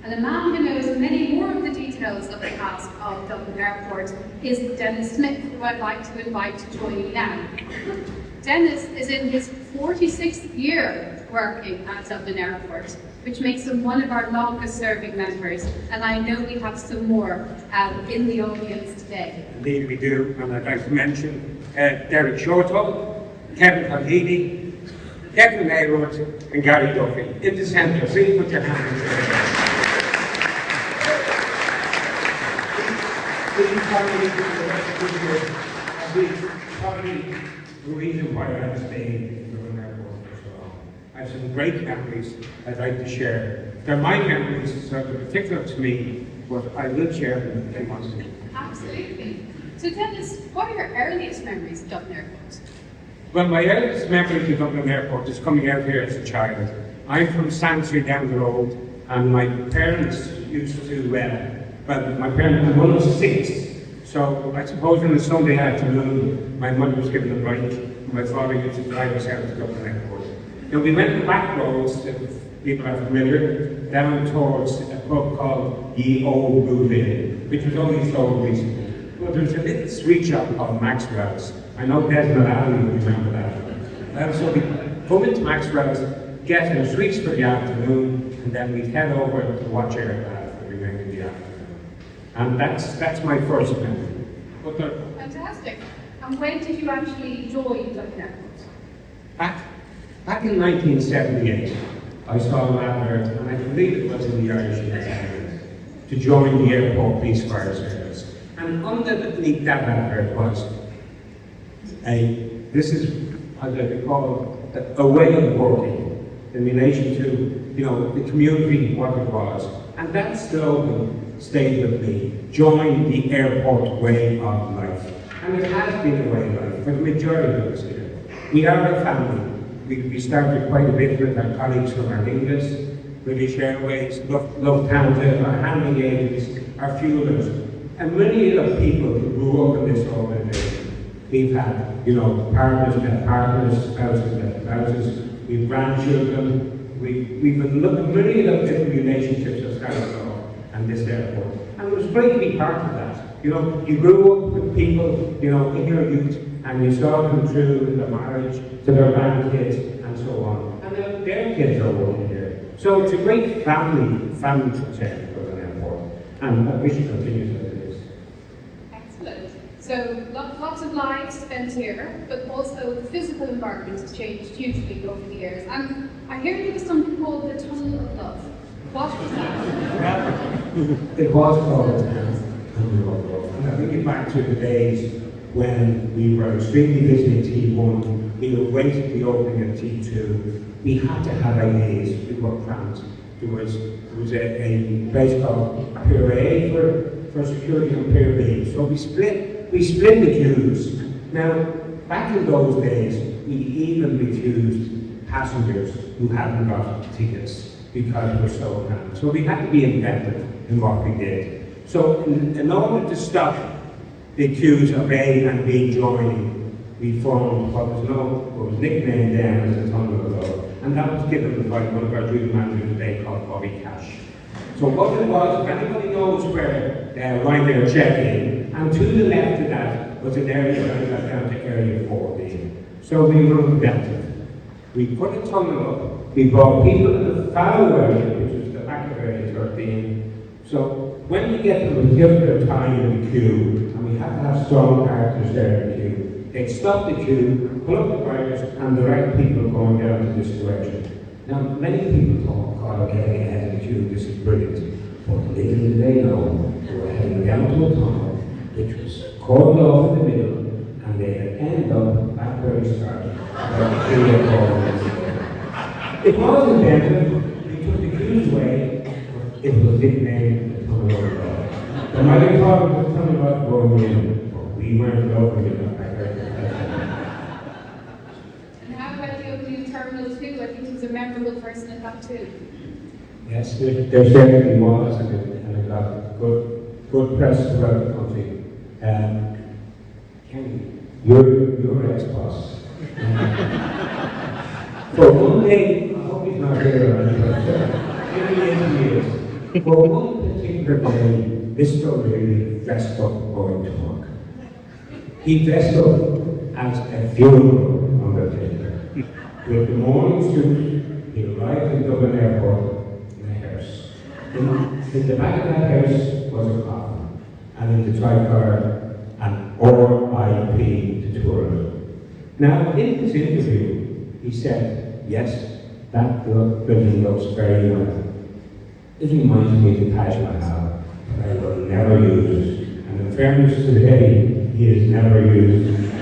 And a man who knows many more of the details of the past of Dublin Airport is Denis Smyth, who I'd like to invite to join me now. Denis is in his 46th year working at Dublin Airport, which makes him one of our longest serving members, and I know we have some more in the audience today. Indeed we do, and I'd like to mention Derek Shortall, Kevin Halheedy, Kevin Maywood and Gary Duffy. In the centre, please put your hands together. Probably the reason why I stayed in Dublin Airport for so long. I have some great memories I'd like to share. They're my memories, so they're particular to me, but I will share them if they want to. Absolutely. So Denis, what are your earliest memories of Dublin Airport? Well, my earliest memory of Dublin Airport is coming out here as a child. I'm from Santry down the road, and my parents used to, my parents were one of 6. So I suppose on a Sunday afternoon, my mother was given a break, and my father used to drive us out to Dublin Airport. Now we went the back roads, if people are familiar, down towards a pub called the Old Blue Inn, which was only sold recently. Well, there was a little sweet shop called Maxwell's. I know Desmond Alley would remember that. So we come into Maxwell's, get our sweets for the afternoon, and then we'd head over to watch aircraft for the remainder of the afternoon. And that's my first memory. Fantastic. And when did you actually join Dublin Airport? Back in 1978, I saw an advert, and I believe it was in the Irish News, to join the Airport Police Fire Service. And underneath that advert was this is, as I call it, a way of working in relation to, the community, what it was. And that slogan stayed with me: join the airport way of life. And it has been a way of life for the majority of us here. We are a family. We started quite a bit with our colleagues from Aer Lingus, British Airways, Lufthansa, our handling agents, our fuelers, and many of the people who grew up in this organisation. We've had, partners met partners, spouses met spouses, we've grandchildren, we've been looking at many of the different relationships that started off at this airport. And it was great to be part of that. You grew up with people, in your youth, and you saw them through their marriage, to their grandkids, and so on. And now their kids are working here. So it's a great family concern for an airport. And I wish it continues as it is. Excellent. So lots of lives spent here, but also the physical environment has changed hugely over the years. And I hear there was something called the Tunnel of Love. What was that? It was called the Tunnel of Love. And I think it back to the days when we were extremely busy at T1, we were waiting for the opening at T2. We had to have AAs, we were cramped. There was a place called Pier A for security and Pier B. So we split the queues. Now, back in those days, we even refused passengers who hadn't got tickets because we were so cramped. So we had to be inventive in what we did. So in order to stop the queues of A and B joining, we formed what was nicknamed then as the Tunnel of Love, and that was given by one of our duty managers today called Bobby Cash. So what it was, if anybody knows where Ryanair check-in, and to the left of that was an area that got down to Area 14. So we were inventive. We put a tunnel up, we brought people in the fallow area, which was the back of Area 13. So when you get to a particular time in the queue, and we have to have strong characters there in the queue, they'd stop the queue, pull up the wires, and direct people going down to this direction. Now, many people thought, God, getting ahead of the queue, this is brilliant. But little did they know, they were heading down to a tunnel, which was cordoned off in the middle, and they'd end up back where we started, about 3 or 4 minutes ago. It was inventive, we took the queues away, but it was nicknamed the Tunnel of Love. There might have thought it was the Tunnel of Love going in, but we weren't open enough back there. And how about the opening of Terminal 2? I think he was a memorable person at that too. Yes, there certainly was, and it got good press throughout the country. Kenny, your ex-boss. For one day, I hope he's not here, but maybe in years, Well, one particular day, Mr. O'Leary dressed up going to work. He dressed up as a funeral undertaker. With the morning suit, he arrived in Dublin Airport in a hearse. In the back of that hearse was a coffin, and in the tricolour, an RIP to tourism. Now, in his interview, he said, yes, that building looks very well. It reminds me of the Taj Mahal, but I will never use it. And in fairness to Eddie, he has never used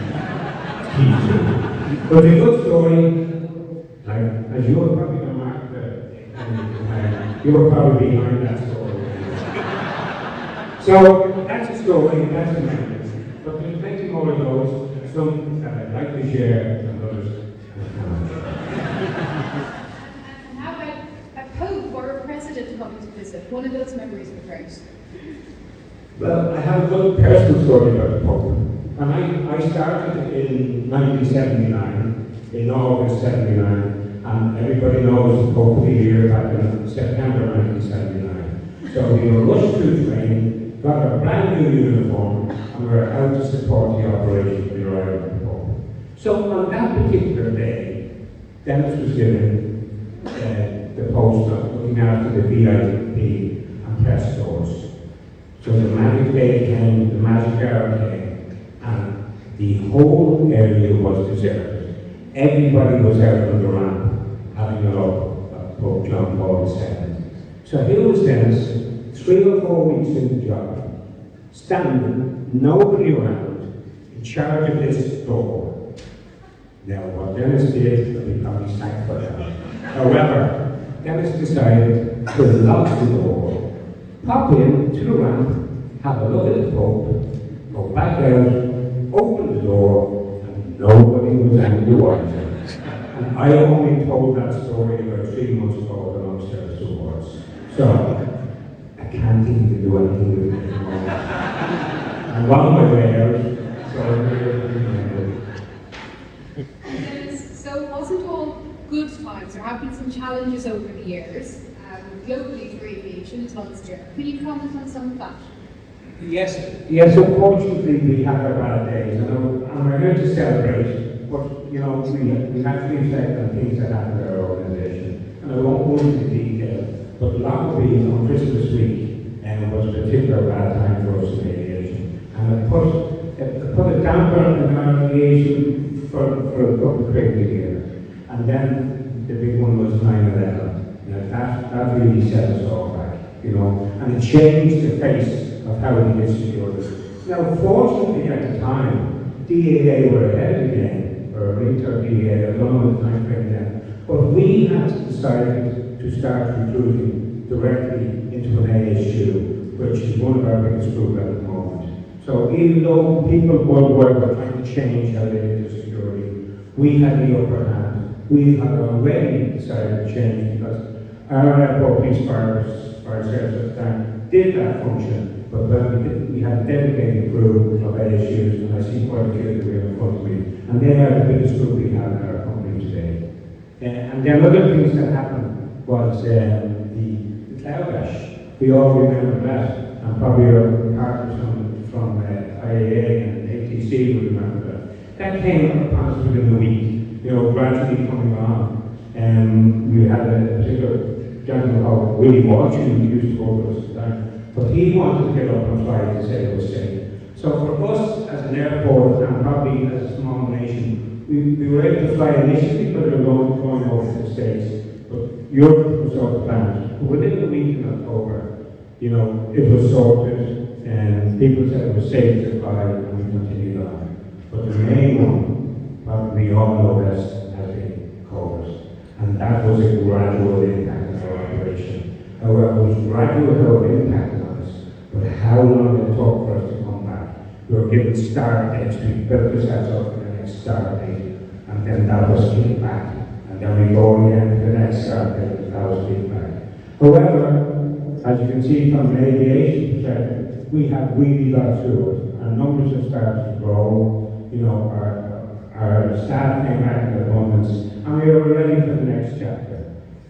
T2. But a good story, as you were probably going to mark you were probably behind that story. So that's a story, that's a memory. But there's plenty more of those, some that I'd like to share, and others And how about a pope or a president coming to visit? One of those memories were great. Well, I have a good personal story about the Pope. And I started in 1979, in August 79, and everybody knows the Pope of the year back in September 1979. So we were rushed through training, got a brand new uniform, and we were out to support the operation for the arrival of the Pope. So on that particular day, Denis was given the post of looking after the VIP and press stores. So the magic day came, the magic hour came, and the whole area was deserted. Everybody was out on the ramp having a look at Pope John Paul II. So here was Denis, 3 or 4 weeks in the job, standing, nobody around, in charge of this door. Now, what Denis did, he probably sank for that. However, Denis decided to lock the door, pop in to the ramp, have a look at the Pope, go back out, open the door, and nobody was any the wiser. And I only told that story about 3 months ago at the Long Service Awards. So, I can't even do anything with it anymore. I'm on my way out, so I'm really So it wasn't all good times. There have been some challenges over the years, globally for aviation as well as Europe. Can you comment on some of that? Yes, unfortunately we had our bad days, and we're here to celebrate, but we have to reflect on things that happened in our organisation. And I won't go into detail, but Lockerbie on Christmas week was a particular bad time for us in aviation. And it put a damper in our aviation for a couple of crazy years. And then the big one was 9/11. That really set us all back, and it changed the face of how we get security. Now, fortunately at the time, DAA were ahead of the game, or inter-DAA, I don't know the time frame then, but we had decided to start recruiting directly into an ASU, which is one of our biggest groups at the moment. So even though people worldwide were trying to change how they did the security, we had the upper hand. We had already decided to change because our airport police fire service at the time did that function. But when we had a dedicated group of ASUs, and I see quite a few that we have in front of me, and they are the biggest group we have in our company today. And then other things that happened was the cloud ash. We all remember that, and probably our partners from IAA and ATC will remember that. That came upon us within a week, gradually coming on. We had a particular gentleman called Willie Walsh, who used to work with us at the time. But he wanted to get up and fly to say it was safe. So for us as an airport and probably as a small nation, we were able to fly initially, but we were going over to the States. But Europe was all planned. But within a week in October, it was sorted and people said it was safe to fly and we continued on. But the main one, probably we all know best, has been COVID. And that was a gradual impact on our operation. However, it was gradual how it impacted on us, but how long it took for us to come back. We were given start dates, we built ourselves up for the next start date, and then that was kicked back. And then we go again to the next start date, and that was kicked back. However, as you can see from an aviation perspective, we have really got through it. Our numbers have started to grow, our staff came back in abundance, and we are ready for the next chapter.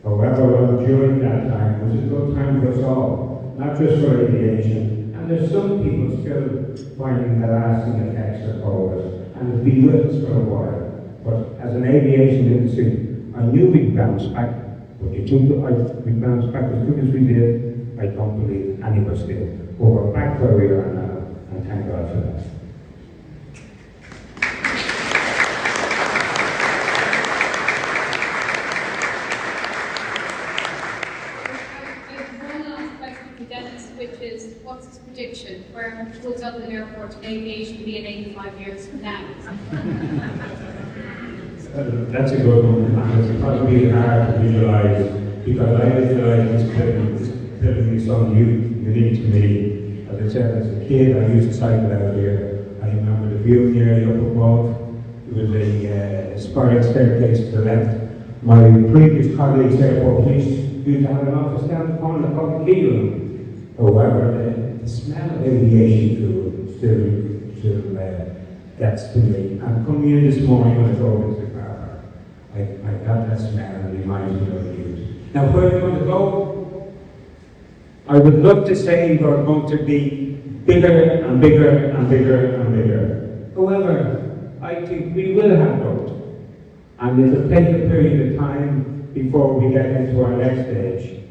However, during that time was a good time for us all, not just for aviation. And there's some people still finding the lasting effects of COVID, and it'll be with us for a while. But as an aviation industry, I knew we'd bounce back. But you think we bounced back as quick as we did? I don't believe any of us did. But we're back where we are now, and thank God for that. Dennis, which is, what's his prediction? Where will Dublin Airport aviation be in 85 years from now? That's a good one, and it's probably hard to visualise, because I visualise this building so unique to me. As I said, as a kid, I used to cycle out here. I remember the view nearly up above. There was a spiral staircase to the left. My previous colleagues, airport police, used to have an office down the corner called the key room. However, the smell of aviation fuel still gets to me. And coming in this morning when I drove into the car, I got that smell and it reminds me of you. Now, where are we going to go? I would love to say we're going to be bigger and bigger and bigger and bigger. However, I think we will have growth. And it'll take a period of time before we get into our next stage.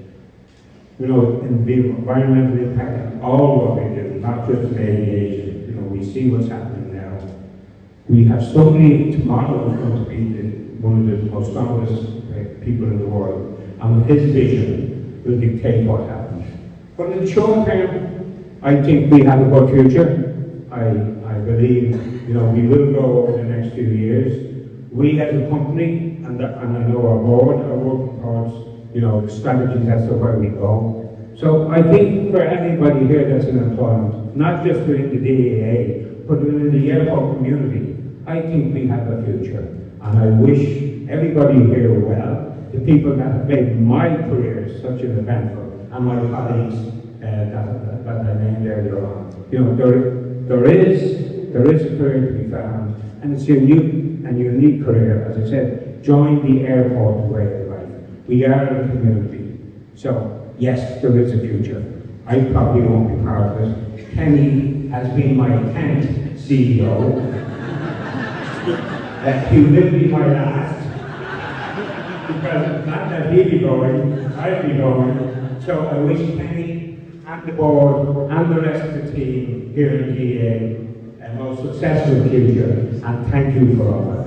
You know, in the environmental impact of all what we do, not just in aviation. You know, we see what's happening now. We have somebody tomorrow who's going to be one of the most strongest people in the world, and his vision will dictate what happens. But in the short term, I think we have a good future. I believe, you know, we will grow over the next few years. We as a company, and I know our board, are working towards, you know, strategies as to where we go. So I think for everybody here that's in employment, not just within the DAA, but within the airport community, I think we have a future. And I wish everybody here well, the people that have made my career such an eventful, and my colleagues that I named earlier on. You know, there is a career to be found, and it's a unique career. As I said, join the airport way of life. We are a community. So, yes, there is a future. I probably won't be part of it. Kenny has been my 10th CEO. He will be my last. Because not that he'll be going, I'll be going. So I wish Kenny and the board and the rest of the team here in DA a most successful future. And thank you for all that.